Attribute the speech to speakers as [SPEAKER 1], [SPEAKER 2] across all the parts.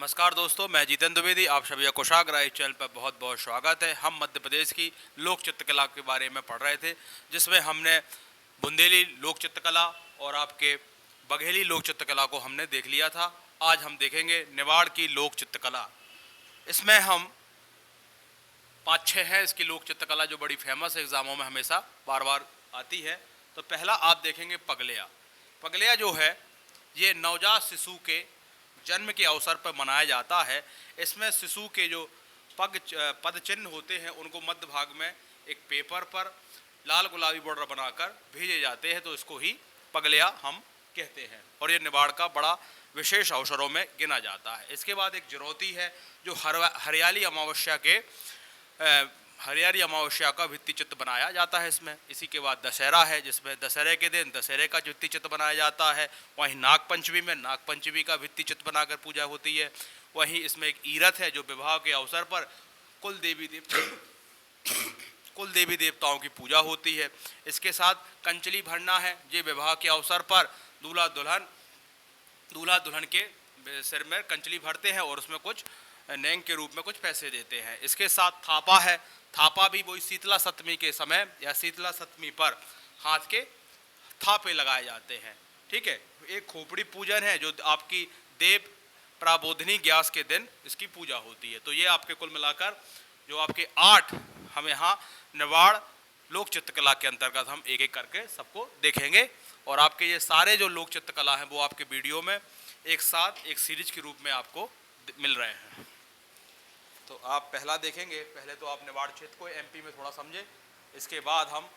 [SPEAKER 1] नमस्कार दोस्तों, मैं जितेंद्र द्विवेदी। आप सभी का कुशाग्र इस चैनल पर बहुत बहुत स्वागत है। हम मध्य प्रदेश की लोक चित्रकला के बारे में पढ़ रहे थे, जिसमें हमने बुंदेली लोक चित्रकला और आपके बघेली लोक चित्रकला को हमने देख लिया था। आज हम देखेंगे निवाड़ की लोक चित्रकला। इसमें हम 5-6 हैं इसकी लोक चित्रकला जो बड़ी फेमस एग्जामों में हमेशा बार बार आती है। तो पहला आप देखेंगे पगलिया। पगलिया जो है ये नवजात शिशु के जन्म के अवसर पर मनाया जाता है। इसमें शिशु के जो पद चिन्ह होते हैं उनको मध्य भाग में एक पेपर पर लाल गुलाबी बॉर्डर बनाकर भेजे जाते हैं, तो इसको ही पगलिया हम कहते हैं और ये निवाड़ का बड़ा विशेष अवसरों में गिना जाता है। इसके बाद एक जरौती है जो हरियाली अमावस्या का भित्ति चित्र बनाया जाता है इसमें। इसी के बाद दशहरा है, जिसमें दशहरे के दिन दशहरे का भित्ति चित्र बनाया जाता है। वहीं नागपंचमी में नागपंचमी का भित्ति चित्र बनाकर पूजा होती है। वहीं इसमें एक ईरथ है जो विवाह के अवसर पर कुल देवी देवताओं की पूजा होती है। इसके साथ कंचली भरना है, ये विवाह के अवसर पर दूल्हा दुल्हन के सिर में कंचली भरते हैं और उसमें कुछ नेंग के रूप में कुछ पैसे देते हैं। इसके साथ थापा है। थापा भी वही शीतला सप्तमी के समय या शीतला सप्तमी पर हाथ के थापे लगाए जाते हैं। ठीक है। एक खोपड़ी पूजन है जो आपकी देव प्रबोधिनी ग्यास के दिन इसकी पूजा होती है। तो ये आपके कुल मिलाकर जो आपके 8 हम यहाँ निवाड़ लोक चित्रकला के अंतर्गत हम एक एक करके सबको देखेंगे और आपके ये सारे जो लोक चित्रकला हैं वो आपके वीडियो में एक साथ एक सीरीज के रूप में आपको मिल रहे हैं। तो आप पहला देखेंगे। पहले तो आप निवाड़ क्षेत्र को एमपी में थोड़ा समझे, इसके बाद हम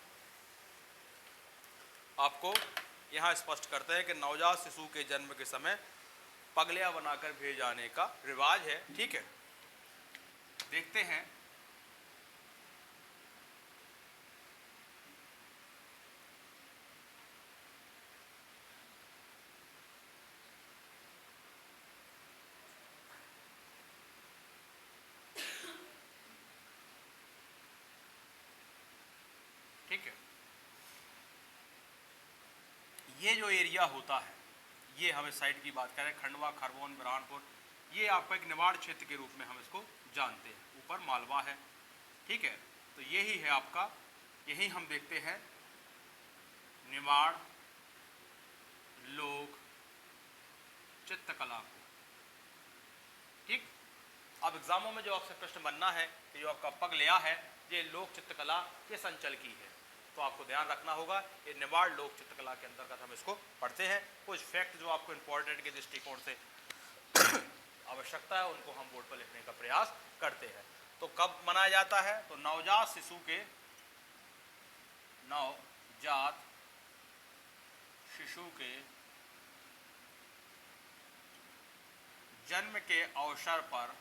[SPEAKER 1] आपको यहाँ स्पष्ट करते हैं कि नवजात शिशु के जन्म के समय पगलिया बनाकर भेजे जाने का रिवाज है। ठीक है, देखते हैं। ठीक है, ये जो एरिया होता है, ये हम इस साइड की बात करें, खंडवा, खरगोन, बुरहानपुर, ये आपका एक निवाड़ क्षेत्र के रूप में हम इसको जानते हैं। ऊपर मालवा है। ठीक है, तो यही है आपका, यही हम देखते हैं निवाड़ लोक चित्रकला को। ठीक, अब एग्जामों में जो आपसे प्रश्न बनना है कि जो आपका पगलिया है ये लोक चित्रकला के संचल की है, तो आपको ध्यान रखना होगा ये निवाड़ लोक चित्रकला के अंतर्गत हम इसको पढ़ते हैं। कुछ फैक्ट जो आपको इंपॉर्टेंट के दृष्टिकोण से आवश्यकता है उनको हम बोर्ड पर लिखने का प्रयास करते हैं। तो कब मनाया जाता है? तो नवजात शिशु के जन्म के अवसर पर,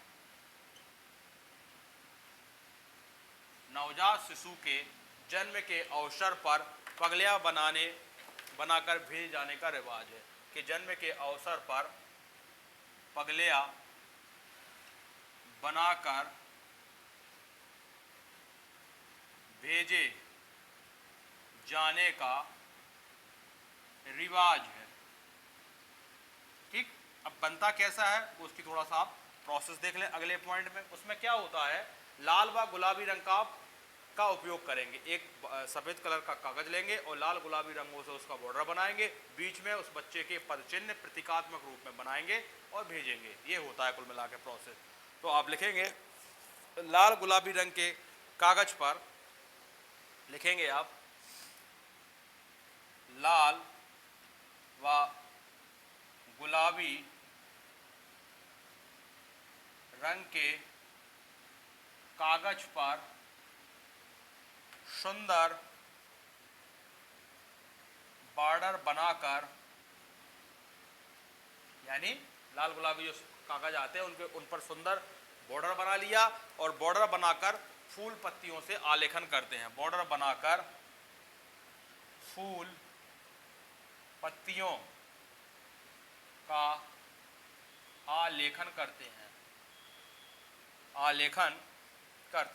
[SPEAKER 1] नवजात शिशु के जन्म के अवसर पर पगलिया बनाकर भेजे जाने का रिवाज है कि जन्म के अवसर पर पगलिया बनाकर भेजे जाने का रिवाज है। ठीक, अब बनता कैसा है उसकी थोड़ा सा आप प्रोसेस देख लें अगले पॉइंट में। उसमें क्या होता है, लाल व गुलाबी रंग का उपयोग करेंगे। एक सफ़ेद कलर का कागज लेंगे और लाल गुलाबी रंगों से उसका बॉर्डर बनाएंगे। बीच में उस बच्चे के पद चिन्ह प्रतीकात्मक रूप में बनाएंगे और भेजेंगे। ये होता है कुल मिला के प्रोसेस। तो आप लिखेंगे लाल गुलाबी रंग के कागज पर लिखेंगे आप लाल व गुलाबी रंग के कागज पर सुंदर बॉर्डर बनाकर, यानी लाल गुलाबी जो कागज आते हैं उन पर सुंदर बॉर्डर बना लिया और बॉर्डर बनाकर फूल पत्तियों से आलेखन करते हैं। बॉर्डर बनाकर फूल पत्तियों का आलेखन करते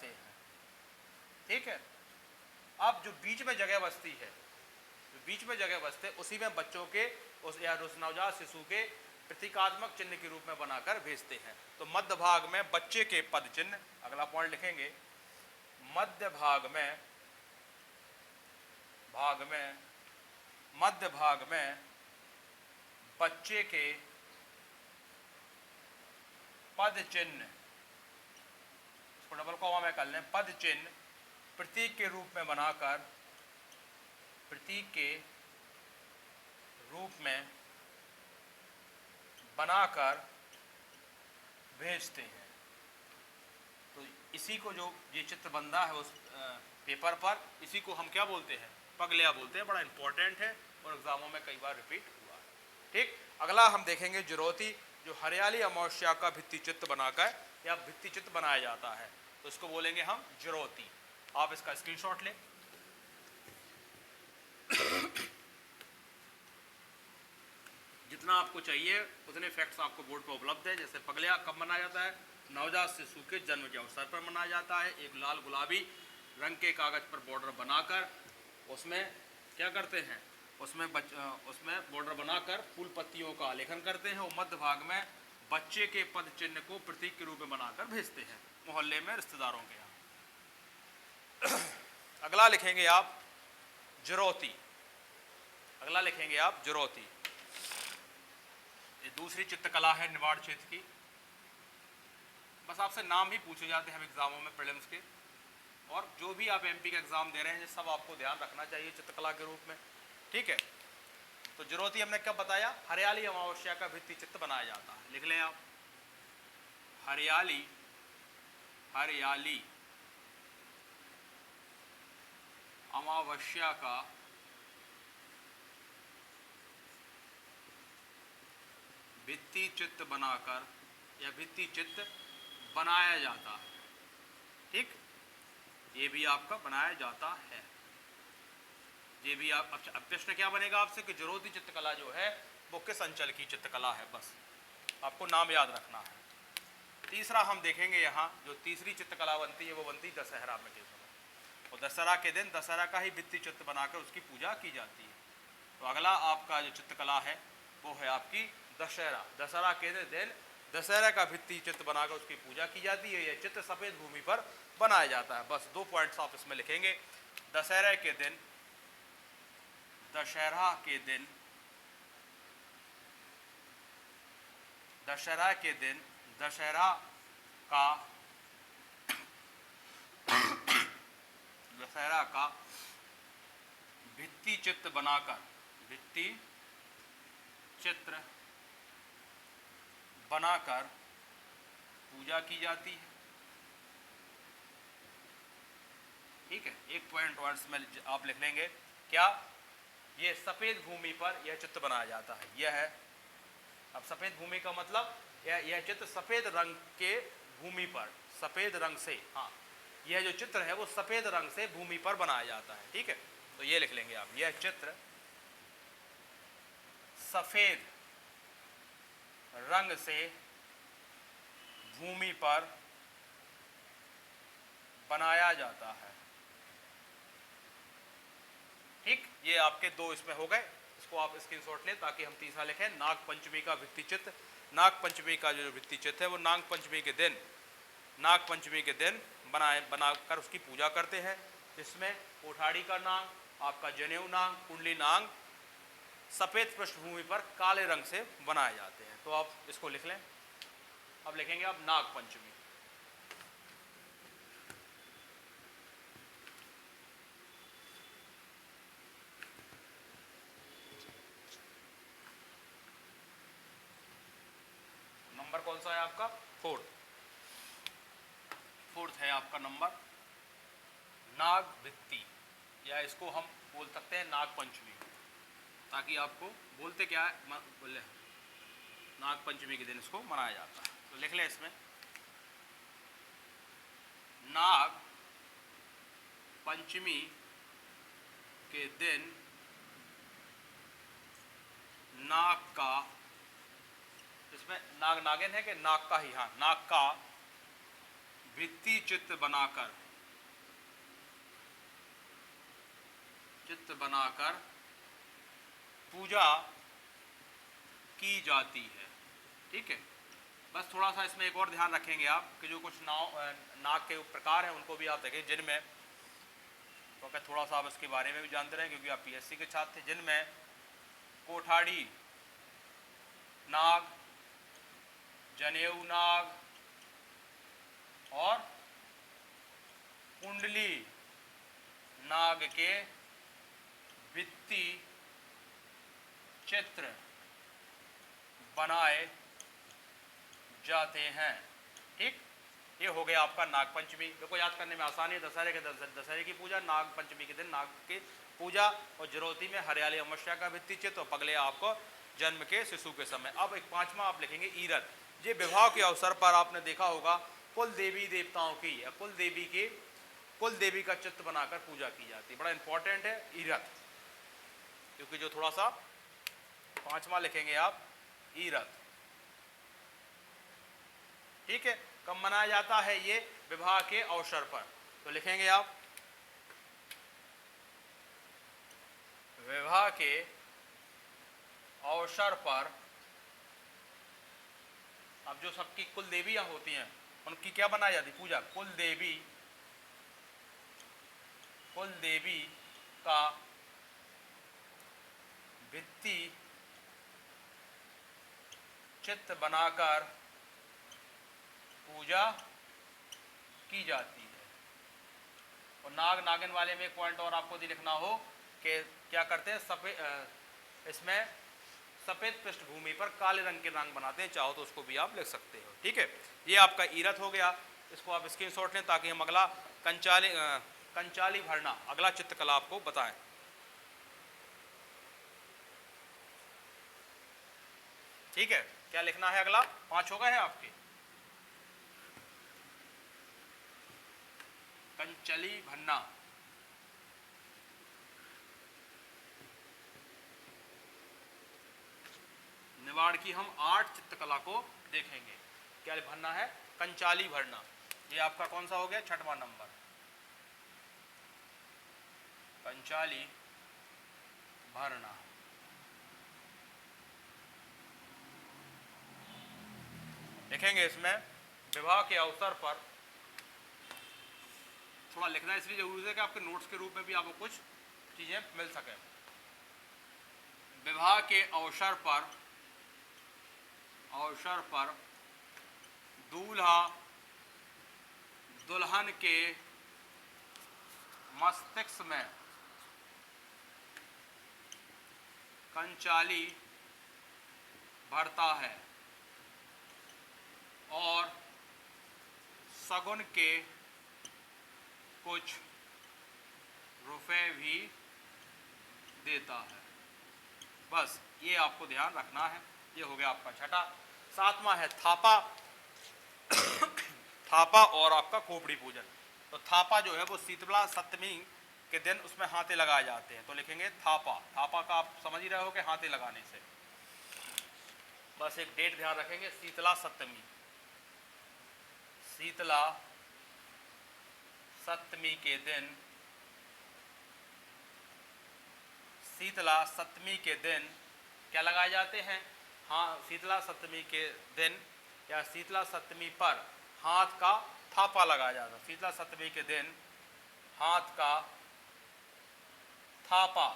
[SPEAKER 1] हैं। ठीक है, अब जो बीच में जगह बचती है, उसी में बच्चों के उस नवजात शिशु के प्रतीकात्मक चिन्ह के रूप में बनाकर भेजते हैं। तो मध्य भाग में बच्चे के पद चिन्ह, अगला पॉइंट लिखेंगे, मध्य भाग में मध्य भाग में बच्चे के पद चिन्ह, इसको डबल कॉमा में कर लें, पद चिन्ह प्रतीक के रूप में बनाकर, प्रतीक के रूप में बनाकर भेजते हैं। तो इसी को जो ये चित्र बंधा है उस पेपर पर, इसी को हम क्या बोलते हैं, पगलिया बोलते हैं। बड़ा इंपॉर्टेंट है और एग्जामों में कई बार रिपीट हुआ है। ठीक, अगला हम देखेंगे जुरौती, जो हरियाली अमावस्या का भित्ति चित्र बनाकर या भित्ति चित्र बनाया जाता है, तो इसको बोलेंगे हम जुरौती। आप इसका स्क्रीनशॉट लें। जितना आपको चाहिए उतने फैक्ट्स आपको बोर्ड पर उपलब्ध है। जैसे पगलिया कब मनाया जाता है, नवजात शिशु के जन्म के अवसर पर मनाया जाता है। एक लाल गुलाबी रंग के कागज पर बॉर्डर बनाकर उसमें क्या करते हैं, उसमें बॉर्डर बनाकर फूल पत्तियों का आलेखन करते हैं और मध्य भाग में बच्चे के पद चिन्ह को प्रतीक के रूप में बनाकर भेजते हैं मोहल्ले में रिश्तेदारों के यहाँ। अगला लिखेंगे आप जुरौती, अगला लिखेंगे आप जुरौती। ये दूसरी चित्रकला है निवाड़ क्षेत्र की। बस आपसे नाम ही पूछे जाते हैं एग्जामों में प्रीलिम्स के, और जो भी आप एमपी का एग्जाम दे रहे हैं सब आपको ध्यान रखना चाहिए चित्रकला के रूप में। ठीक है, तो जुरौती हमने क्या बताया, हरियाली अमावस्या का भित्ति चित्र बनाया जाता है। लिख लें आप, हरियाली अमावस्या का भित्ति चित्र बनाकर या भित्ति चित्र बनाया जाता है। ठीक, ये भी आपका बनाया जाता है। ये भी आप, अब प्रश्न क्या बनेगा आपसे कि जुरौती चित्रकला जो है वो किस अंचल की चित्रकला है, बस आपको नाम याद रखना है। तीसरा हम देखेंगे, यहाँ जो तीसरी चित्रकला बनती है वो बनती है दशहरा में के समय, और दशहरा के दिन दशहरा का ही भित्ति चित्र बनाकर उसकी पूजा की जाती है। तो अगला आपका जो चित्रकला है वो है आपकी दशहरा। दशहरा के दिन दशहरा का भित्ति चित्र बनाकर उसकी पूजा की जाती है। यह चित्र सफ़ेद भूमि पर बनाया जाता है। बस 2 पॉइंट्स आप इसमें लिखेंगे, दशहरा के दिन दशहरा के दिन दशहरा का भित्ति चित्र बनाकर पूजा की जाती है। ठीक है, एक पॉइंट वर्ड्स में आप लिख लेंगे, क्या, ये सफ़ेद भूमि पर यह चित्र बनाया जाता है। यह है, अब सफ़ेद भूमि का मतलब यह चित्र सफ़ेद रंग के भूमि पर, सफ़ेद रंग से, हाँ, यह जो चित्र है वो सफ़ेद रंग से भूमि पर बनाया जाता है। ठीक है, तो ये लिख लेंगे आप, यह चित्र सफ़ेद रंग से भूमि पर बनाया जाता है। ठीक, ये आपके 2 इसमें हो गए। इसको आप स्क्रीनशॉट लें ताकि हम तीसरा लिखें, नाग पंचमी का भित्ति चित्र। नाग पंचमी का जो भित्ति चित्र है वो नाग पंचमी के दिन बनाकर उसकी पूजा करते हैं, जिसमें कोठाड़ी का नाग, आपका जनेऊ नाग, कुंडली नाग सफ़ेद पृष्ठभूमि पर काले रंग से बनाए जाते हैं। तो आप इसको लिख लें। अब लिखेंगे आप नाग पंचमी। नंबर कौन सा है आपका, 4th है आपका नंबर, नाग भित्ति, या इसको हम बोल सकते हैं नाग पंचमी, ताकि आपको बोलते क्या है, बोले नाग पंचमी के दिन इसको मनाया जाता है। तो लिख लें इसमें, नाग पंचमी के दिन नाग का, इसमें नाग नागिन है कि नाग का ही, हाँ, नाग का भित्ति चित्र बनाकर पूजा की जाती है। ठीक है। बस थोड़ा सा इसमें एक और ध्यान रखेंगे आप कि जो कुछ नाग के प्रकार हैं उनको भी आप देखें, जिनमें तो थोड़ा सा आप इसके बारे में भी जानते रहें क्योंकि आप पीएससी के छात्र थे, जिनमें कोठाड़ी नाग, जनेऊ नाग और कुंडली नाग के भित्ति चित्र बनाए जाते हैं। ठीक, ये हो गया आपका नाग पंचमी। देखो याद करने में आसानी है। दशहरे की पूजा, नाग पंचमी के दिन नाग की पूजा, और जरोती में हरियाली अमावस्या का भित्ति चित्र, और पगले आपको जन्म के शिशु के समय। अब एक पांचवा आप लिखेंगे ईरत। ये विवाह के अवसर पर आपने देखा होगा कुल देवी देवताओं की या कुल देवी का चित्र बनाकर पूजा की जाती है। बड़ा इंपॉर्टेंट है ईरत, क्योंकि जो थोड़ा सा पांचवा लिखेंगे आप ईरत। ठीक है, कब मनाया जाता है ये? विवाह के अवसर पर। तो लिखेंगे आप विवाह के अवसर पर। अब जो सबकी कुल देवियां होती हैं उनकी क्या बनाई जाती? पूजा। कुल देवी का भित्ति चित्र बनाकर पूजा की जाती है। और नाग नागिन वाले में एक पॉइंट और आपको लिखना हो कि क्या करते हैं, इसमें सफेद पृष्ठभूमि पर काले रंग के रंग बनाते हैं। चाहो तो उसको भी आप लिख सकते हो। ठीक है, ये आपका ईरत हो गया। इसको आप स्क्रीनशॉट लें ताकि हम अगला कंचाली भरना, अगला चित्रकला आपको बताएं। ठीक है, क्या लिखना है अगला? 5 हो गए हैं आपके। कंचली भन्ना। निवाड़ की हम 8 चित्रकला को देखेंगे। क्या भरना है? कंचाली भरना। ये आपका कौन सा हो गया? 6वां नंबर, कंचाली भरना। देखेंगे इसमें विवाह के अवसर पर थोड़ा लिखना इसलिए जरूरी है कि आपके नोट्स के रूप में भी आपको कुछ चीजें मिल सके। विवाह के अवसर पर दूल्हा दुल्हन के मस्तिष्क में कंचाली भरता है और शगुन के कुछ रुपए भी देता है। बस ये आपको ध्यान रखना है। ये हो गया आपका 6। 7वां है थापा। थापा और आपका खोपड़ी पूजन। तो थापा जो है वो शीतला सप्तमी के दिन उसमें हाथे लगाए जाते हैं। तो लिखेंगे थापा। थापा का आप समझ ही रहे हो कि हाथे लगाने से। बस एक डेट ध्यान रखेंगे, शीतला सप्तमी। शीतला सप्तमी के दिन, शीतला सप्तमी के दिन क्या लगाए जाते हैं? हाँ, शीतला सप्तमी के दिन या शीतला सप्तमी पर हाथ का थापा लगाया जाता है। शीतला सप्तमी के दिन हाथ का थापा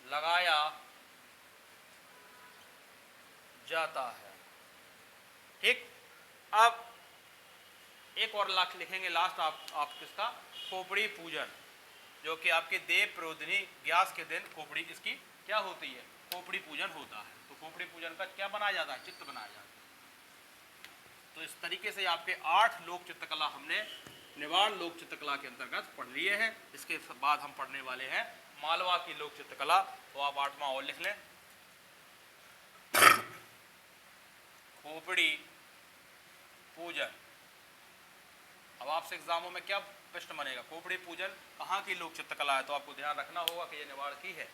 [SPEAKER 1] लगाया जाता है। ठीक, अब एक और लाख लिखेंगे लास्ट आप किसका? खोपड़ी पूजन, जो कि आपके देव प्रोदिनी ग्यास के दिन खोपड़ी इसकी क्या होती है? खोपड़ी पूजन होता है। तो खोपड़ी पूजन का क्या बनाया जाता है? चित्र बनाया जाता है। तो इस तरीके से आपके 8 लोक चित्रकला हमने निवाड़ लोक चित्रकला के अंतर्गत पढ़ लिए हैं। इसके बाद हम पढ़ने वाले हैं मालवा की लोक चित्रकला। तो आप 8वां और लिख लें, खोपड़ी पूजन। अब आपसे एग्जामों में क्या प्रश्न बनेगा? खोपड़ी पूजन कहाँ की लोक चित्रकला है? तो आपको ध्यान रखना होगा कि ये निवाड़ की है।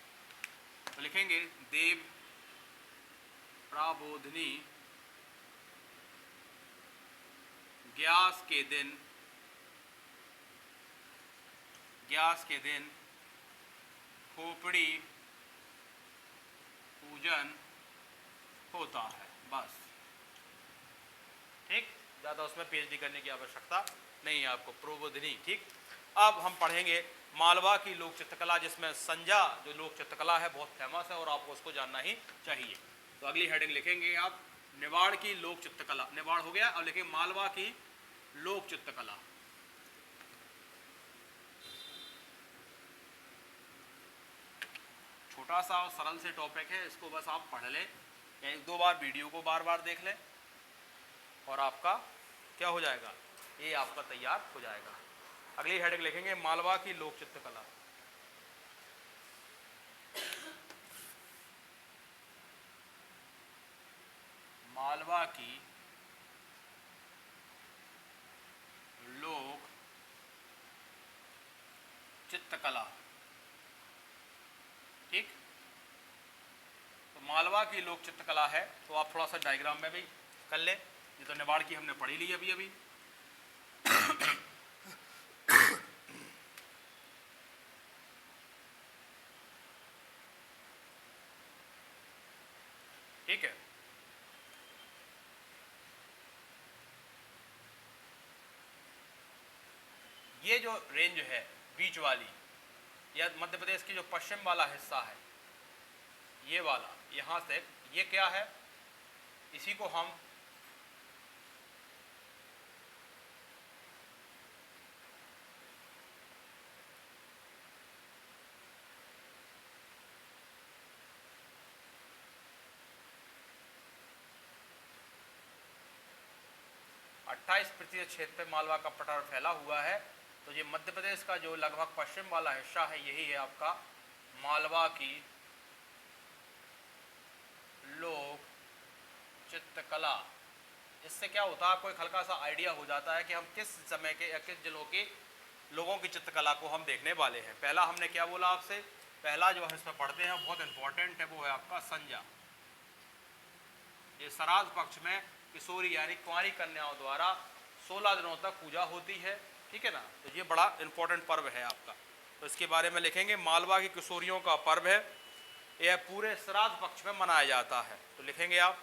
[SPEAKER 1] तो लिखेंगे देव प्राबोधनी ग्यास के दिन खोपड़ी पूजन होता है, बस। ठीक, ज़्यादा उसमें पीएचडी करने की आवश्यकता नहीं है आपको, प्रबोधिनी। ठीक, अब हम पढ़ेंगे मालवा की लोक चित्रकला, जिसमें संजा जो लोक चित्रकला है बहुत फेमस है और आपको उसको जानना ही चाहिए। तो अगली हेडिंग लिखेंगे आप निवाड़ की लोक चित्रकला, निवाड़ हो गया, अब लिखेंगे मालवा की लोक चित्रकला। छोटा सा और सरल से टॉपिक है, इसको बस आप पढ़ लें या एक दो बार वीडियो को बार बार देख लें और आपका क्या हो जाएगा, ये आपका तैयार हो जाएगा। अगली हेडिंग लिखेंगे मालवा की लोक चित्रकला। मालवा की लोक चित्रकला। ठीक, तो मालवा की लोक चित्रकला है, तो आप थोड़ा सा डायग्राम में भी कर लें, ये तो निवाड़ की हमने पढ़ी ली अभी अभी। ठीक है, ये जो रेंज है बीच वाली, या मध्य प्रदेश की जो पश्चिम वाला हिस्सा है, ये वाला यहाँ से, ये क्या है, इसी को हम %28 क्षेत्र पे मालवा का पठार फैला हुआ है। तो ये मध्य प्रदेश का जो लगभग पश्चिम वाला हिस्सा है, यही है आपका मालवा की लोक चित्रकला। इससे क्या होता है, आपको एक हल्का सा आइडिया हो जाता है कि हम किस समय के या किस जिलों के लोगों की चित्रकला को हम देखने वाले हैं। पहला हमने क्या बोला आपसे, पहला जो हम इसमें पढ़ते हैं बहुत इंपॉर्टेंट है, वो है आपका संजा। ये श्राद्ध पक्ष में किशोरी यानी कुंवारी कन्याओं द्वारा 16 दिनों तक पूजा होती है। ठीक है ना, तो ये बड़ा इंपॉर्टेंट पर्व है आपका, तो इसके बारे में लिखेंगे। मालवा की किशोरियों का पर्व है, यह पूरे श्राद्ध पक्ष में मनाया जाता है। तो लिखेंगे आप,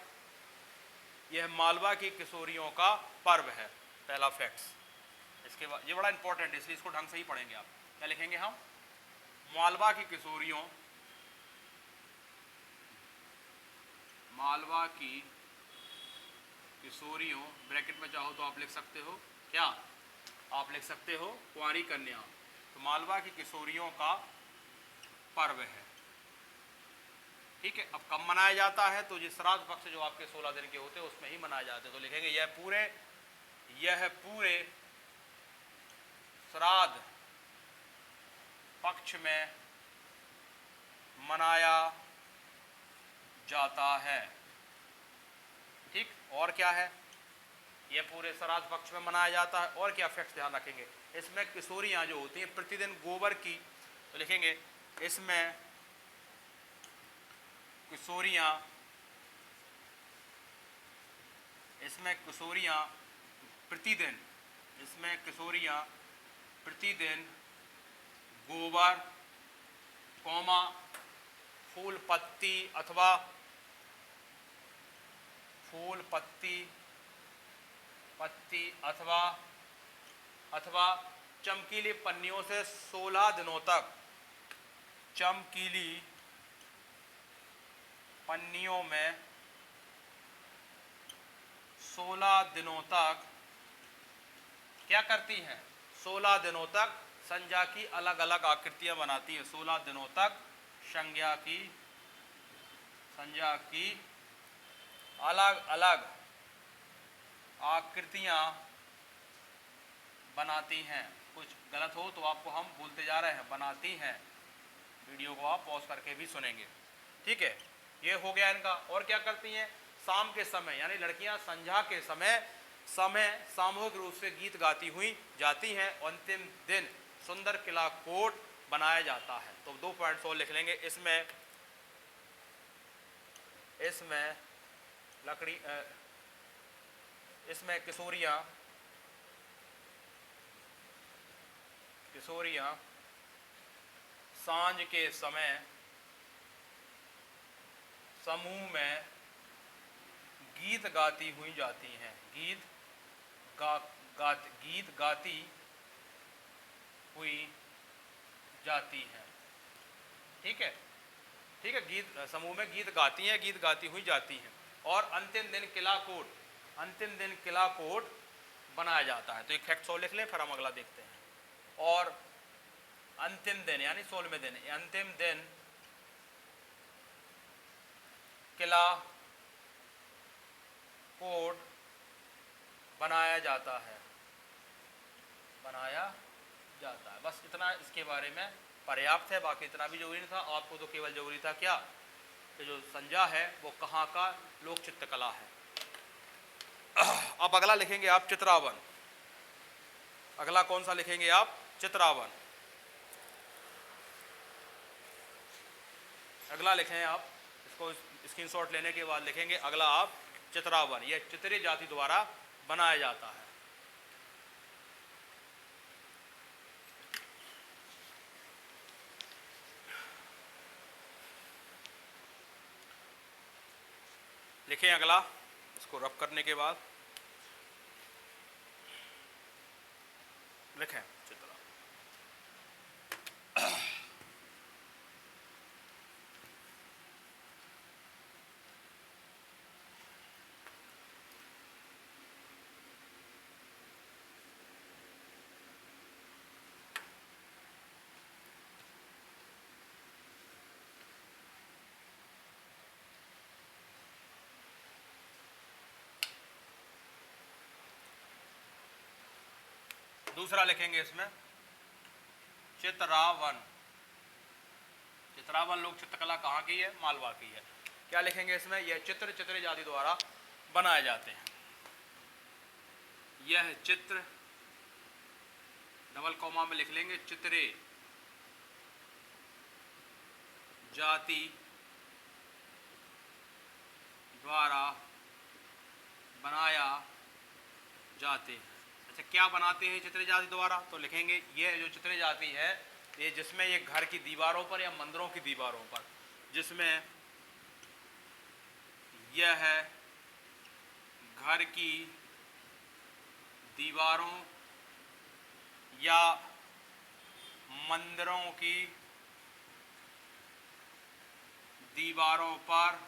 [SPEAKER 1] यह मालवा की किशोरियों का पर्व है, पहला फैक्ट्स। इसके बाद ये बड़ा इंपॉर्टेंट है, इसलिए इसको ढंग से ही पढ़ेंगे आप। क्या लिखेंगे हम, मालवा की किशोरियों, मालवा की किशोरियों, ब्रैकेट में चाहो तो आप लिख सकते हो, क्या आप लिख सकते हो, कुंवारी कन्या। तो मालवा की किशोरियों का पर्व है। ठीक है, अब कब मनाया जाता है, तो ये श्राद्ध पक्ष जो आपके 16 दिन के होते हैं उसमें ही मनाए जाते हैं। तो लिखेंगे यह पूरे श्राद्ध पक्ष में मनाया जाता है। ठीक, और क्या है, यह पूरे श्राद्ध पक्ष में मनाया जाता है। और क्या फैक्ट्स ध्यान रखेंगे, इसमें किशोरियां जो होती हैं प्रतिदिन गोबर की, तो लिखेंगे इसमें किशोरियां प्रतिदिन गोबर कौमा फूल पत्ती अथवा चमकीली पन्नियों से 16 दिनों तक, चमकीली पन्नियों में 16 दिनों तक क्या करती हैं, 16 दिनों तक संज्ञा की अलग अलग आकृतियां बनाती है। 16 दिनों तक संज्ञा की अलग अलग आकृतियां बनाती हैं। कुछ गलत हो तो आपको हम बोलते जा रहे हैं, बनाती हैं। वीडियो को आप पॉज करके भी सुनेंगे। ठीक है, ये हो गया इनका। और क्या करती हैं, शाम के समय यानी लड़कियां संध्या के समय सामूहिक रूप से गीत गाती हुई जाती हैं। अंतिम दिन सुंदर किला कोट बनाया जाता है। तो 2 पॉइंट्स और लिख लेंगे इसमें किशोरियां सांझ समूह में गीत गाती हुई जाती हैं। गीत गाती हुई जाती हैं। ठीक है, ठीक है, गीत समूह में गीत गाती हैं, गीत गाती हुई जाती हैं। और अंतिम दिन किला कोट, अंतिम दिन किला कोट बनाया जाता है। तो एक फैक्ट 100 लिख लें, फिर हम अगला देखते हैं। और अंतिम दिन यानी 16वें दिन, अंतिम दिन किला कोट बनाया जाता है, बनाया जाता है। बस इतना इसके बारे में पर्याप्त है, बाकी इतना भी जरूरी नहीं था। आपको तो केवल जरूरी था क्या, कि जो संजा है वो कहाँ का लोक चित्रकला है। अब अगला लिखेंगे आप चित्रावन। अगला कौन सा लिखेंगे आप, चित्रावन। अगला लिखें आप, इसको स्क्रीनशॉट लेने के बाद लिखेंगे अगला आप चित्रावन। यह चित्रे जाति द्वारा बनाया जाता है। लिखें अगला, इसको रब करने के बाद लिखें चित्रा। दूसरा लिखेंगे इसमें चित्रावन। चित्रावन लोक चित्रकला कहाँ की है, मालवा की है। क्या लिखेंगे इसमें, यह चित्र चित्रे जाति द्वारा बनाए जाते हैं। यह चित्र, डबल कॉमा में लिख लेंगे, चित्रे जाति द्वारा बनाया जाते हैं। अच्छा, क्या बनाते हैं चित्रे जाति द्वारा, तो लिखेंगे ये जो चित्रे जाति है, ये जिसमें ये घर की दीवारों पर या मंदिरों की दीवारों पर, जिसमें यह है घर की दीवारों या मंदिरों की दीवारों पर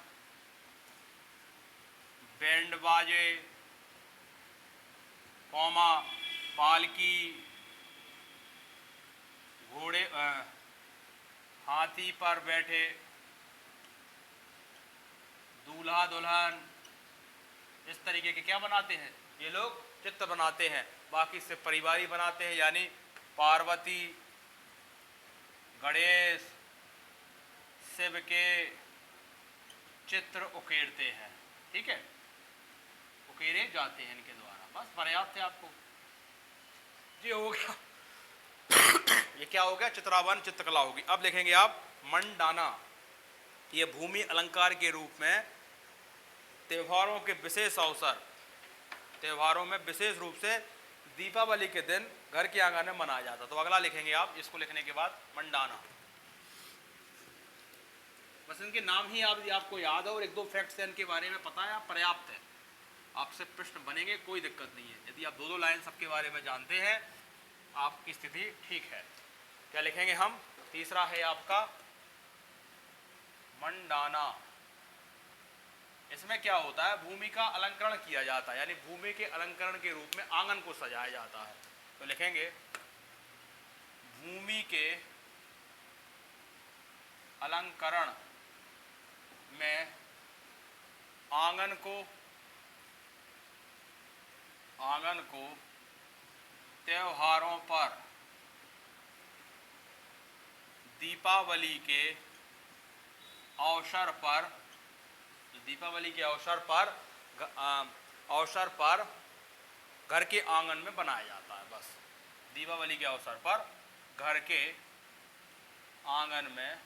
[SPEAKER 1] बैंड बाजे, कौमा पालकी, घोड़े, हाथी पर बैठे दूल्हा दुल्हन, इस तरीके के क्या बनाते हैं ये लोग, चित्र बनाते हैं। बाकी से परिवारी बनाते हैं, यानी पार्वती, गणेश, शिव के चित्र उकेरते हैं। ठीक है, उकेरे जाते हैं इनके द्वारा। बस पर्याप्त है आपको, ये हो गया। ये क्या हो गया, चित्रावन चित्रकला होगी। अब लिखेंगे आप मंडाना। ये भूमि अलंकार के रूप में त्योहारों के विशेष अवसर, त्योहारों में विशेष रूप से दीपावली के दिन घर के आंगन में मनाया जाता। तो अगला लिखेंगे आप, इसको लिखने के बाद मंडाना। बस इनके नाम ही आपको याद है और एक दो फैक्ट्स इनके बारे में पता है, पर्याप्त है। आपसे प्रश्न बनेंगे, कोई दिक्कत नहीं है। यदि आप दो दो लाइन सबके बारे में जानते हैं, आपकी स्थिति ठीक है। क्या लिखेंगे हम, तीसरा है आपका मंडाना। इसमें क्या होता है, भूमि का अलंकरण किया जाता है, यानी भूमि के अलंकरण के रूप में आंगन को सजाया जाता है। तो लिखेंगे भूमि के अलंकरण में आंगन को त्योहारों पर, दीपावली के अवसर पर, दीपावली के अवसर पर घर के आंगन में बनाया जाता है। बस दीपावली के अवसर पर घर के आंगन में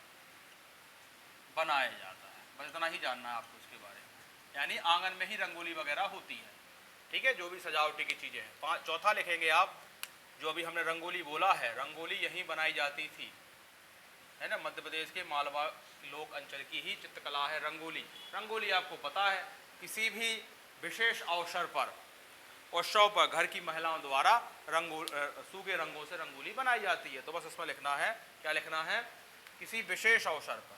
[SPEAKER 1] बनाया जाता है। बस इतना ही जानना है आपको इसके बारे में, यानी आंगन में ही रंगोली वगैरह होती है। ठीक है, जो भी सजावटी की चीज़ें हैं। चौथा लिखेंगे आप, जो अभी हमने रंगोली बोला है, रंगोली यहीं बनाई जाती थी, है ना, मध्य प्रदेश के मालवा लोक अंचल की ही चित्रकला है रंगोली। रंगोली आपको पता है किसी भी विशेष अवसर पर, उत्सव पर घर की महिलाओं द्वारा सूखे रंगों से रंगोली बनाई जाती है। तो बस इसमें लिखना है, क्या लिखना है, किसी विशेष अवसर पर।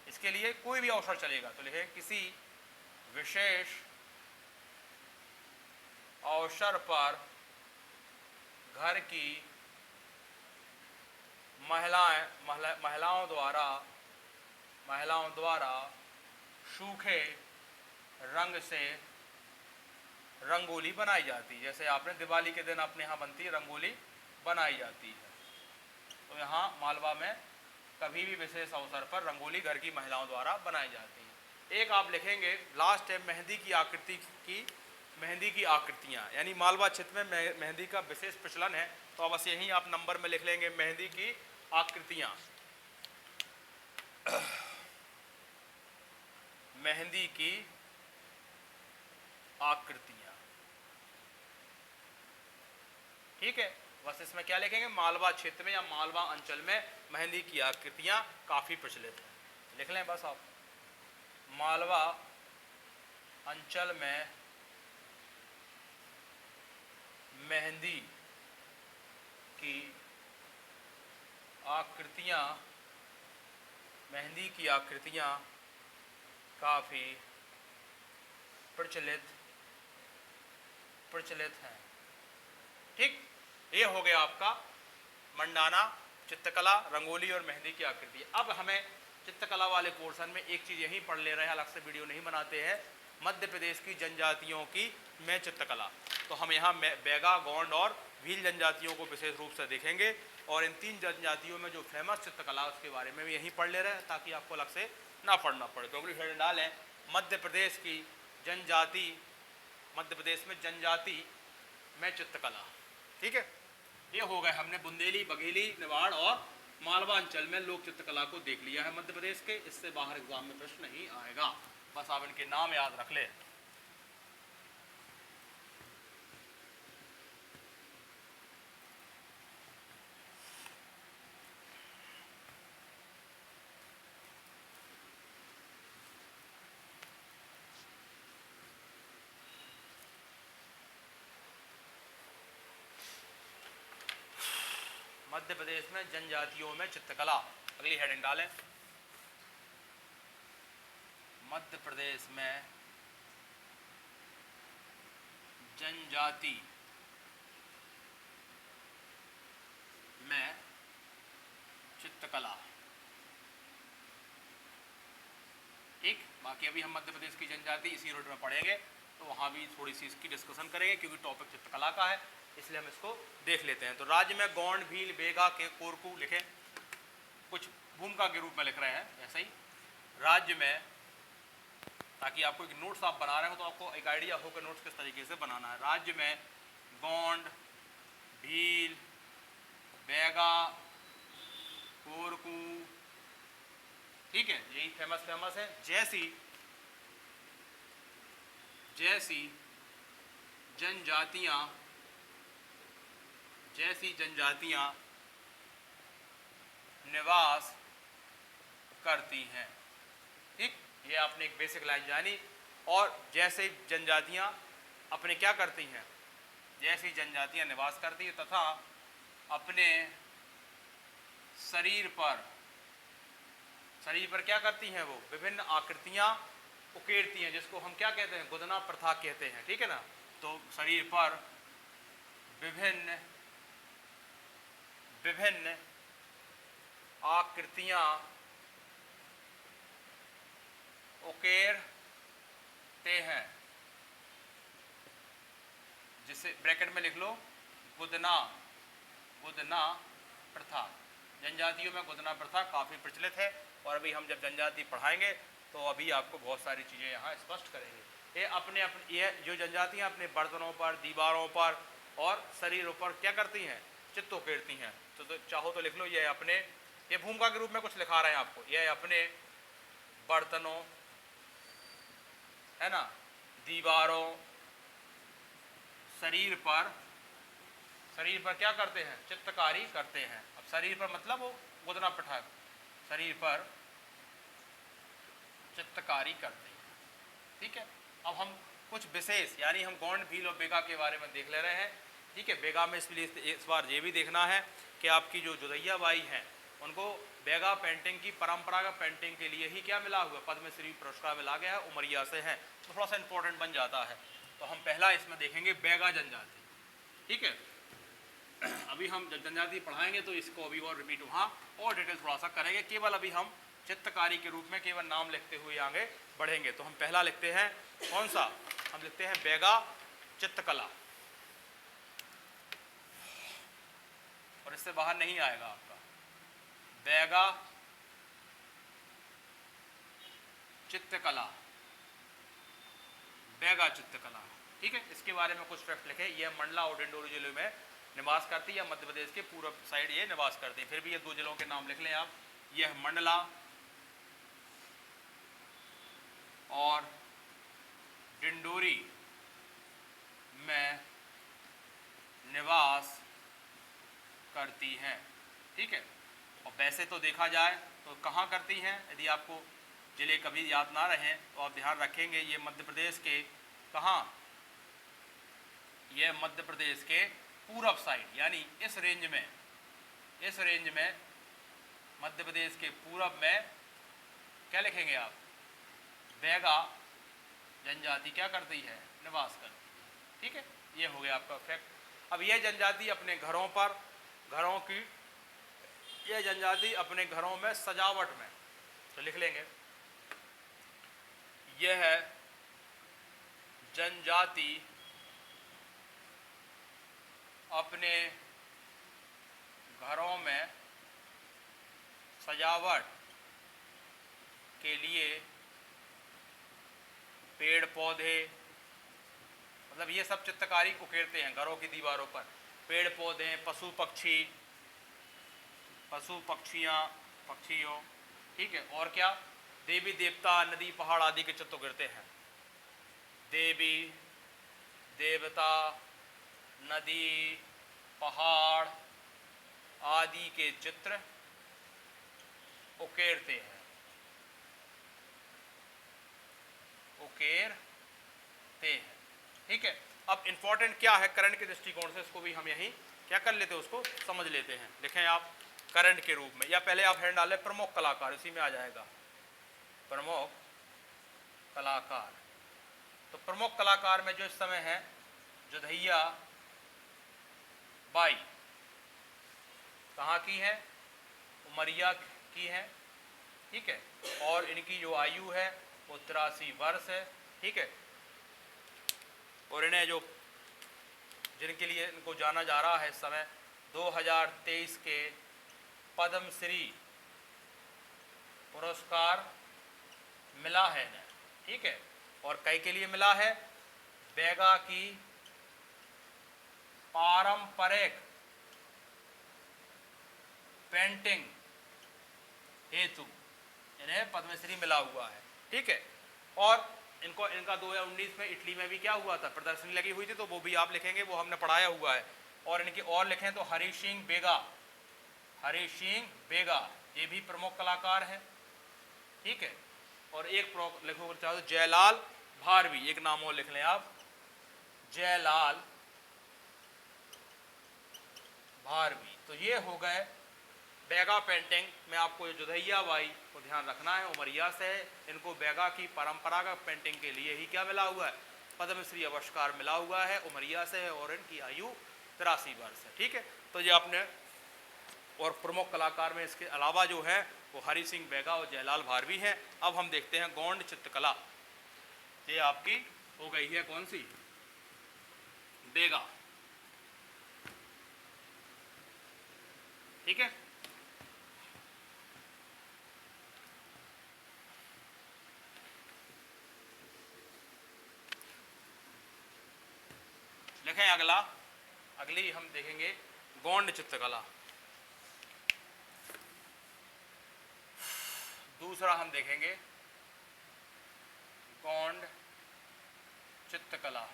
[SPEAKER 1] इसके लिए कोई भी अवसर चलेगा, तो लिखे किसी विशेष अवसर पर घर की महिलाओं द्वारा सूखे रंग से रंगोली बनाई जाती है। जैसे आपने दिवाली के दिन अपने यहाँ बनती है रंगोली बनाई जाती है, तो यहाँ मालवा में कभी भी विशेष अवसर पर रंगोली घर की महिलाओं द्वारा बनाई जाती है। एक आप लिखेंगे लास्ट है मेहंदी की आकृतियाँ, यानी मालवा क्षेत्र में मेहंदी का विशेष प्रचलन है। तो बस यहीं आप नंबर में लिख लेंगे मेहंदी की आकृतियाँ। मेहंदी की आकृतियाँ, ठीक है। बस इसमें क्या लिखेंगे, मालवा क्षेत्र में या मालवा अंचल में मेहंदी की आकृतियाँ काफ़ी प्रचलित हैं। लिख लें बस आप, मालवा अंचल में मेहंदी की आकृतियाँ काफ़ी प्रचलित हैं। ठीक, ये हो गया आपका मंडाना, चित्रकला, रंगोली और मेहंदी की आकृति। अब हमें चित्रकला वाले पोर्शन में एक चीज़ यहीं पढ़ ले रहे हैं, अलग से वीडियो नहीं बनाते हैं, मध्य प्रदेश की जनजातियों की में चित्रकला। तो हम यहाँ बैगा, गोंड और भील जनजातियों को विशेष रूप से देखेंगे, और इन 3 जनजातियों में जो फेमस चित्रकला उसके बारे में भी यहीं पढ़ ले रहे हैं, ताकि आपको अलग से ना पढ़ना पड़े। तो अगली हेड डालें, मध्य प्रदेश की जनजाति, मध्य प्रदेश में जनजाति में चित्रकला। ठीक है, ये हो गए, हमने बुंदेली, बघेली, निवाड़ और मालवा अंचल में लोक चित्रकला को देख लिया है मध्य प्रदेश के। इससे बाहर एग्जाम में प्रश्न नहीं आएगा, बस आप इनके नाम याद रख ले। मध्य प्रदेश में जनजातियों में चित्रकला, अगली हेडिंग डालें, मध्य प्रदेश में जनजाति में चित्रकला। ठीक, बाकी अभी हम मध्य प्रदेश की जनजाति इसी यूनिट में पढ़ेंगे, तो वहाँ भी थोड़ी सी इसकी डिस्कशन करेंगे, क्योंकि टॉपिक चित्रकला का है, इसलिए हम इसको देख लेते हैं। तो राज्य में गोंड, भील, बेगा के कोरकू लिखें, कुछ भूमिका के रूप में लिख रहे हैं ऐसे ही राज्य में, ताकि आपको एक नोट्स आप बना रहे हो तो आपको एक आइडिया हो कि नोट्स किस तरीके से बनाना है। राज्य में गोंड, भील, बेगा, कोरकू, ठीक है, यही फेमस है। जैसी जनजातियां निवास करती हैं। ठीक, ये आपने एक बेसिक लाइन जानी। और जैसे जनजातियां अपने क्या करती हैं, जैसी जनजातियां निवास करती हैं तथा अपने शरीर पर क्या करती हैं, वो विभिन्न आकृतियां उकेरती हैं, जिसको हम क्या कहते हैं, गुदना प्रथा कहते हैं। ठीक है ना, तो शरीर पर विभिन्न आकृतियां उकेरते हैं, जिसे ब्रैकेट में लिख लो, गुदना प्रथा। जनजातियों में गुदना प्रथा काफ़ी प्रचलित है, और अभी हम जब जनजाति पढ़ाएंगे तो अभी आपको बहुत सारी चीज़ें यहाँ स्पष्ट करेंगे। ये जो जनजातियाँ अपने बर्तनों पर, दीवारों पर और शरीरों पर क्या करती हैं, चित्र उकेरती हैं। तो चाहो तो लिख लो, ये भूमिका के रूप में कुछ लिखा रहे हैं आपको, ये अपने बर्तनों, है ना, दीवारों, शरीर पर क्या करते हैं, चित्रकारी करते हैं। अब शरीर पर मतलब वो गुदना प्रथा शरीर पर चित्रकारी करते हैं। ठीक है, अब हम कुछ विशेष यानी हम गौंड, भील और बेगा के बारे में देख ले रहे हैं। ठीक है, बेगा में इसलिए इस बार ये भी देखना है कि आपकी जो जोधैया बाई हैं उनको बेगा पेंटिंग की परंपरागत पेंटिंग के लिए ही क्या मिला हुआ, पद्मश्री पुरस्कार मिला गया है, उमरिया से है, तो थोड़ा सा इंपॉर्टेंट बन जाता है। तो हम पहला इसमें देखेंगे बेगा जनजाति। ठीक है, अभी हम जब जनजाति पढ़ाएंगे तो इसको अभी और रिपीट वहाँ और डिटेल थोड़ा सा करेंगे, केवल अभी हम चित्रकारी के रूप में केवल नाम लिखते हुए आगे बढ़ेंगे। तो हम पहला लिखते हैं कौन सा, हम लिखते हैं बेगा चित्रकला, और इससे बाहर नहीं आएगा आपका, बेगा चित्रकला, बेगा चित्रकला। ठीक है, इसके बारे में कुछ फैक्ट लिखे। यह मंडला और डिंडोरी जिले में निवास करती है, या मध्य प्रदेश के पूर्व साइड ये निवास करती है। फिर भी ये दो जिलों के नाम लिख लें आप, यह मंडला और डिंडोरी में निवास करती हैं। ठीक है, और वैसे तो देखा जाए तो कहाँ करती हैं, यदि आपको जिले कभी याद ना रहें तो आप ध्यान रखेंगे, ये मध्य प्रदेश के कहाँ, ये मध्य प्रदेश के पूरब साइड, यानी इस रेंज में मध्य प्रदेश के पूरब में क्या लिखेंगे आप, बेगा जनजाति क्या करती है, निवास करती है। ठीक है, ये हो गया आपका फैक्ट। अब यह जनजाति अपने घरों पर, घरों की यह जनजाति अपने घरों में सजावट में, तो लिख लेंगे, यह है जनजाति अपने घरों में सजावट के लिए पेड़ पौधे, मतलब ये सब चित्रकारी उकेरते हैं घरों की दीवारों पर, पेड़ पौधे, पशु पक्षियाँ, पक्षियों। ठीक है, और क्या, देवी देवता, नदी पहाड़ आदि के चित्र उकेरते हैं, देवी देवता, नदी पहाड़ आदि के चित्र उकेरते हैं, ठीक है। अब इंपॉर्टेंट क्या है करंट के दृष्टिकोण से, इसको भी हम यहीं क्या कर लेते हैं, उसको समझ लेते हैं। लिखें आप करंट के रूप में, या पहले आप हेड डालें प्रमुख कलाकार, इसी में आ जाएगा प्रमुख कलाकार। तो प्रमुख कलाकार में जो इस समय है जोधैया बाई, कहाँ की है, उमरिया की है। ठीक है, और इनकी जो आयु है वो 83 वर्ष है। ठीक है, और इन्हें जो जिनके लिए इनको जाना जा रहा है इस समय 2023 के पद्मश्री पुरस्कार मिला है इन्हें। ठीक है, और कई के लिए मिला है, बेगा की पारंपरिक पेंटिंग हेतु इन्हें पद्मश्री मिला हुआ है। ठीक है, और इनका 2019 में इटली में भी क्या हुआ था, प्रदर्शनी लगी हुई थी, तो वो भी आप लिखेंगे, वो हमने पढ़ाया हुआ है। और इनकी और लिखें तो हरी सिंह बेगा ये भी प्रमुख कलाकार हैं। ठीक है, और एक लिखो चाहो तो जयलाल भारवी, एक नाम और लिख लें आप, जयलाल भारवी। तो ये हो गए बेगा पेंटिंग में। आपको जोधैया बाई को ध्यान रखना है, उमरिया से, इनको बेगा की परंपरागत पेंटिंग के लिए ही क्या मिला हुआ है, पद्मश्री पुरस्कार मिला हुआ है, उमरिया से है, और इनकी आयु 83 वर्ष है। ठीक है, तो ये आपने, और प्रमुख कलाकार में इसके अलावा जो है वो हरी सिंह बेगा और जयलाल भारवी हैं। अब हम देखते हैं गौंड चित्रकला, ये आपकी हो गई है कौन सी, बेगा। ठीक है, लिखें अगली हम देखेंगे गौंड चित्रकला। दूसरा हम देखेंगे गौंड चित्रकला।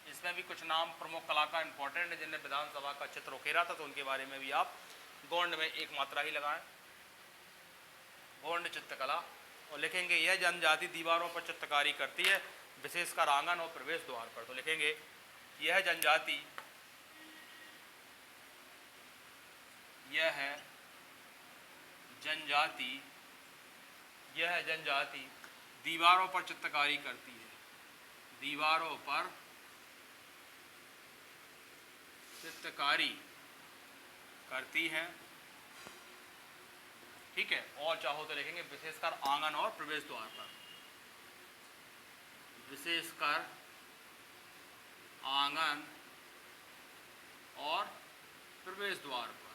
[SPEAKER 1] इसमें भी कुछ नाम प्रमुख कलाकार इंपॉर्टेंट है जिन्हें विधानसभा का चित्र उकेरा था, तो उनके बारे में भी आप गोंड में एक मात्रा ही लगाएं, गोंड चित्रकला, और लिखेंगे यह जनजाति दीवारों पर चित्रकारी करती है, विशेषकर आंगन और प्रवेश द्वार पर। तो लिखेंगे यह जनजाति, यह जनजाति, यह जनजाति दीवारों पर चित्रकारी करती है, दीवारों पर चित्रकारी करती है, ठीक है। और चाहो तो लिखेंगे विशेषकर आंगन और प्रवेश द्वार पर, विशेषकर आंगन और प्रवेश द्वार पर,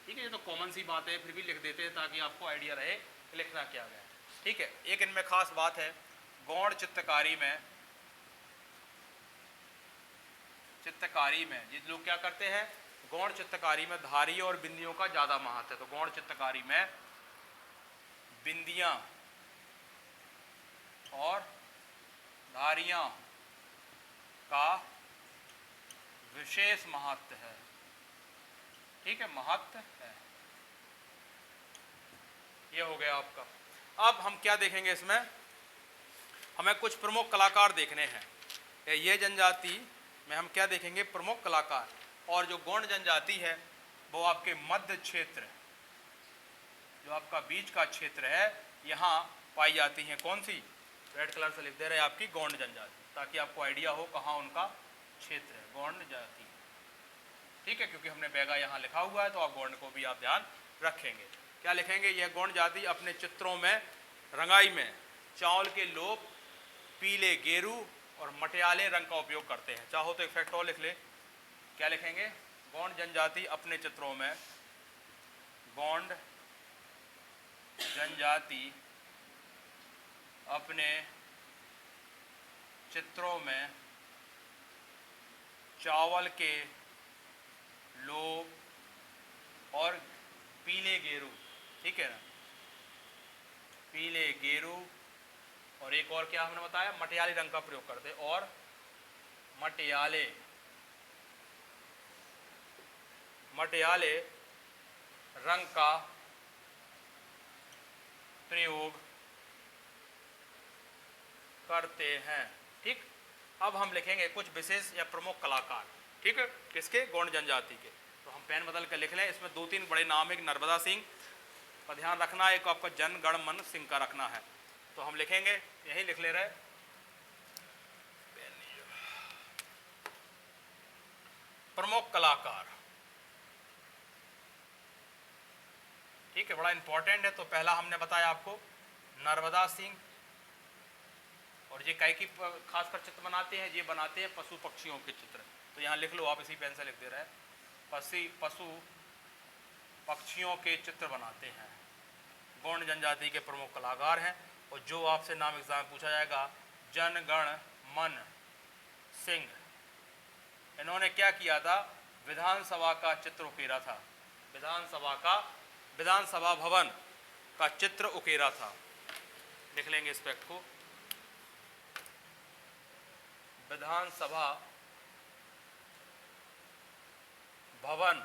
[SPEAKER 1] ठीक है। ये तो कॉमन सी बात है, फिर भी लिख देते हैं ताकि आपको आइडिया रहे कि लिखना क्या है, ठीक है। एक इनमें खास बात है, गौड़ चित्रकारी में ये लोग क्या करते हैं, गौड़ चित्रकारी में धारी और बिंदियों का ज्यादा महत्व है। तो गौड़ चित्रकारी में बिंदियां और धारियां का विशेष महत्व है, ठीक है, महत्व है। ये हो गया आपका। अब हम क्या देखेंगे, इसमें हमें कुछ प्रमुख कलाकार देखने हैं। ये जनजाति में हम क्या देखेंगे, प्रमुख कलाकार। और जो गोंड जनजाति है वो आपके मध्य क्षेत्र, जो आपका बीच का क्षेत्र है, यहाँ पाई जाती हैं। कौन सी, रेड कलर से लिख दे रहे हैं आपकी गोंड जनजाति, ताकि आपको आइडिया हो कहाँ उनका क्षेत्र है, गोंड जाति, ठीक है। क्योंकि हमने बैगा यहाँ लिखा हुआ है तो आप गोंड को भी आप ध्यान रखेंगे। क्या लिखेंगे, यह गोंड जाति अपने चित्रों में रंगाई में चावल के लोप, पीले गेरू और मटियाले रंग का उपयोग करते हैं। चाहो तो एक फैक्ट और लिख ले, क्या लिखेंगे, गोंड जनजाति अपने चित्रों में, गोंड जनजाति अपने चित्रों में चावल के लोप और पीले गेरू, ठीक है ना, पीले गेरू और एक और क्या हमने बताया, मटियाले रंग का प्रयोग करते, और मटियाले रंग का प्रयोग करते हैं, ठीक। अब हम लिखेंगे कुछ विशेष या प्रमुख कलाकार, ठीक है, किसके, गोंड जनजाति के। तो हम पेन बदल कर लिख लें। इसमें दो तीन बड़े नाम, एक नर्मदा सिंह का ध्यान रखना है, एक आपका जन गण मन सिंह का रखना है। तो हम लिखेंगे, यही लिख ले रहे, प्रमुख कलाकार, ठीक है, बड़ा इंपॉर्टेंट है। तो पहला हमने बताया आपको नर्मदा सिंह, और ये काय की खासकर चित्र बनाते हैं, ये बनाते हैं पशु पक्षियों के चित्र। तो यहाँ लिख लो आप, इसी पेन से लिख दे रहे हैं, पशु पक्षियों के चित्र बनाते हैं, गोंड जनजाति के प्रमुख कलाकार हैं। और जो आपसे नाम एग्जाम पूछा जाएगा, जन गण मन सिंह, इन्होंने क्या किया था, विधानसभा का चित्र उकेरा था, विधानसभा भवन का चित्र उकेरा था। लिख लेंगे इस फैक्ट को, विधानसभा भवन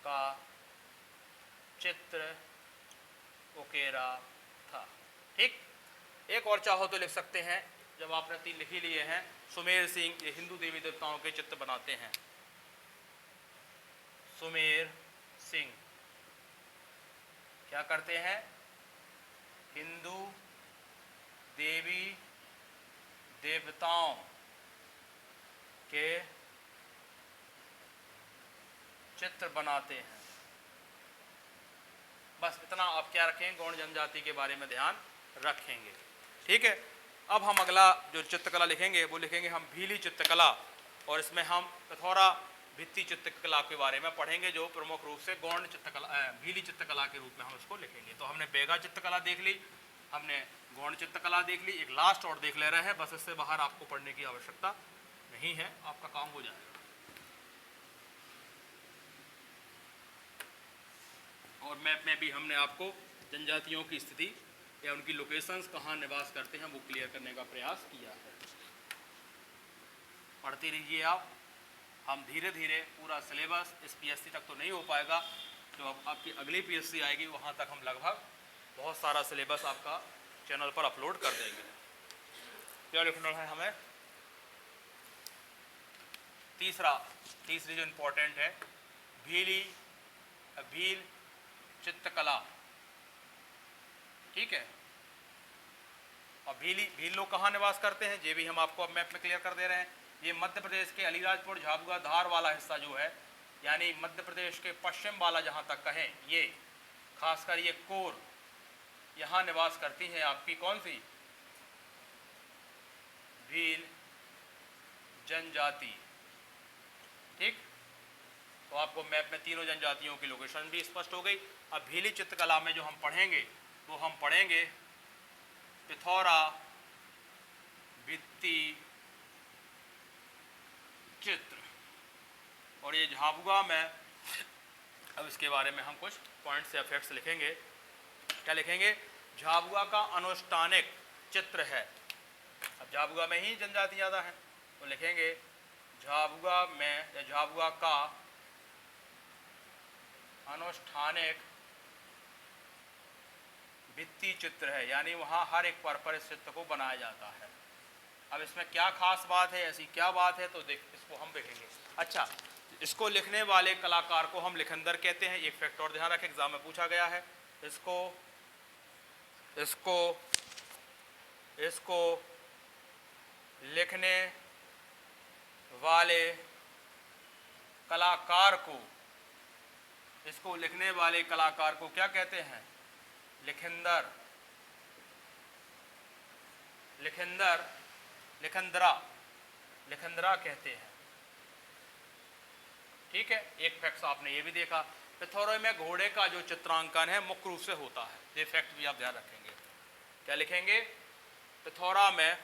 [SPEAKER 1] का चित्र उकेरा था, ठीक। एक और चाहो तो लिख सकते हैं, जब आपने तीन लिख ही लिए हैं, सुमेर सिंह, ये हिंदू देवी देवताओं के चित्र बनाते हैं, सुमेर सिंह क्या करते हैं, हिंदू देवी देवताओं के चित्र बनाते हैं। बस इतना आप क्या रखेंगे, गौड़ जनजाति के बारे में ध्यान रखेंगे, ठीक है। अब हम अगला जो चित्रकला लिखेंगे वो लिखेंगे हम भीली चित्रकला, और इसमें हम पिथौरा भित्ति चित्रकला के बारे में पढ़ेंगे, जो प्रमुख रूप से गौड़ चित्रकला, भीली चित्रकला के रूप में हम उसको लिखेंगे। तो हमने बैगा चित्रकला देख ली, हमने गौड़ चित्रकला देख ली, एक लास्ट और देख ले रहे हैं, बस इससे बाहर आपको पढ़ने की आवश्यकता नहीं है, आपका काम हो जाएगा। और मैप में भी हमने आपको जनजातियों की स्थिति या उनकी लोकेशंस कहाँ निवास करते हैं वो क्लियर करने का प्रयास किया है। पढ़ते रहिए आप, हम धीरे धीरे पूरा सिलेबस इस पीएससी तक तो नहीं हो पाएगा, जो आपकी अगली पीएससी आएगी वहाँ तक हम लगभग बहुत सारा सिलेबस आपका चैनल पर अपलोड कर देंगे। क्या लिखना है हमें? तीसरी जो इम्पोर्टेंट है, भील चित्रकला। ठीक है, और भील लोग कहाँ निवास करते हैं ये भी हम आपको अब मैप में क्लियर कर दे रहे हैं। ये मध्य प्रदेश के अलीराजपुर, झाबुआ, धार वाला हिस्सा जो है, यानी मध्य प्रदेश के पश्चिम वाला जहाँ तक कहें, ये खासकर ये कोर, यहाँ निवास करती हैं आपकी कौन सी? भील जनजाति। ठीक, तो आपको मैप में तीनों जनजातियों की लोकेशन भी स्पष्ट हो गई। अब भीली चित्रकला में जो हम पढ़ेंगे वो हम पढ़ेंगे पिथौरा भित्ति चित्र, और ये झाबुआ में, अब इसके बारे में हम कुछ पॉइंट्स या फैक्ट्स लिखेंगे। क्या लिखेंगे? झाबुआ का अनुष्ठानिक चित्र है। अब झाबुआ में ही जनजाति ज़्यादा है, तो लिखेंगे झाबुआ में या झाबुआ का अनुष्ठानिक भित्ति चित्र है, यानी वहाँ हर एक पर इस चित्र को बनाया जाता है। अब इसमें क्या खास बात है, ऐसी क्या बात है, तो इसको हम देखेंगे। अच्छा, इसको लिखने वाले कलाकार को हम लिखनदर कहते हैं। एक फैक्ट और ध्यान रखें, एग्जाम में पूछा गया है। इसको लिखने वाले कलाकार को क्या कहते हैं? लिखंदरा कहते हैं। ठीक है, एक फैक्ट आपने ये भी देखा। पिथौरे में घोड़े का जो चित्रांकन है मुख्य रूप से होता है, ये फैक्ट भी आप ध्यान रखेंगे। क्या लिखेंगे? पिथौरा में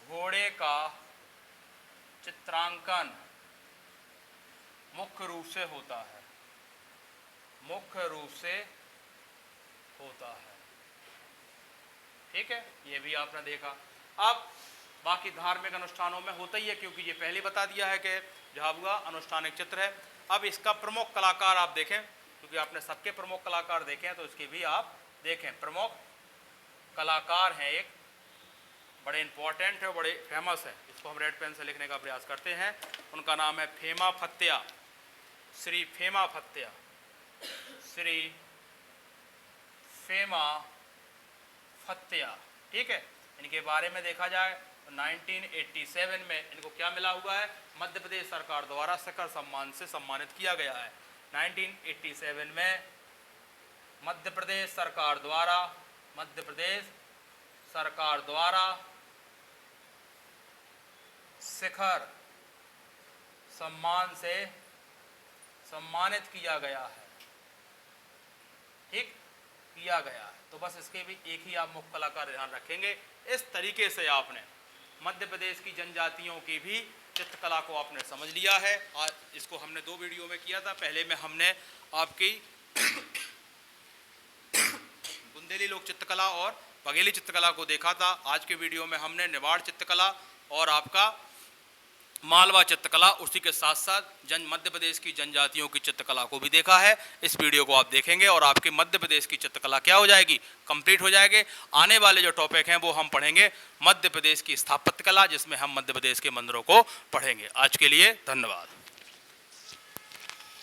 [SPEAKER 1] घोड़े का चित्रांकन मुख्य रूप से होता है। ठीक है, ये भी आपने देखा। अब बाकी धार्मिक अनुष्ठानों में होता ही है, क्योंकि ये पहले बता दिया है कि झाबुआ अनुष्ठानिक चित्र है। अब इसका प्रमुख कलाकार आप देखें, क्योंकि आपने सबके प्रमुख कलाकार देखे हैं, तो इसके भी आप देखें। प्रमुख कलाकार हैं, एक बड़े इंपॉर्टेंट है, बड़े फेमस है। इसको हम रेड पेन से लिखने का प्रयास करते हैं। उनका नाम है फेमा फत्तिया, श्री फेमा फत्तिया। ठीक है, इनके बारे में देखा जाए तो 1987 में इनको क्या मिला हुआ है? मध्य प्रदेश सरकार द्वारा शिखर सम्मान से सम्मानित किया गया है। 1987 में मध्य प्रदेश सरकार द्वारा शिखर सम्मान से सम्मानित किया गया है। ठीक, किया गया है। तो बस इसके भी एक ही आप मुख्य कलाकार ध्यान रखेंगे। इस तरीके से आपने मध्य प्रदेश की जनजातियों की भी चित्रकला को आपने समझ लिया है। और इसको हमने 2 वीडियो में किया था। पहले में हमने आपकी बुंदेली लोक चित्रकला और बघेली चित्रकला को देखा था। आज के वीडियो में हमने निवाड़ चित्रकला और आपका मालवा चित्रकला, उसी के साथ साथ मध्य प्रदेश की जनजातियों की चित्रकला को भी देखा है। इस वीडियो को आप देखेंगे और आपके मध्य प्रदेश की चित्रकला क्या हो जाएगी? कंप्लीट हो जाएगी। आने वाले जो टॉपिक हैं वो हम पढ़ेंगे मध्य प्रदेश की स्थापत्य कला, जिसमें हम मध्य प्रदेश के मंदिरों को पढ़ेंगे। आज के लिए धन्यवाद।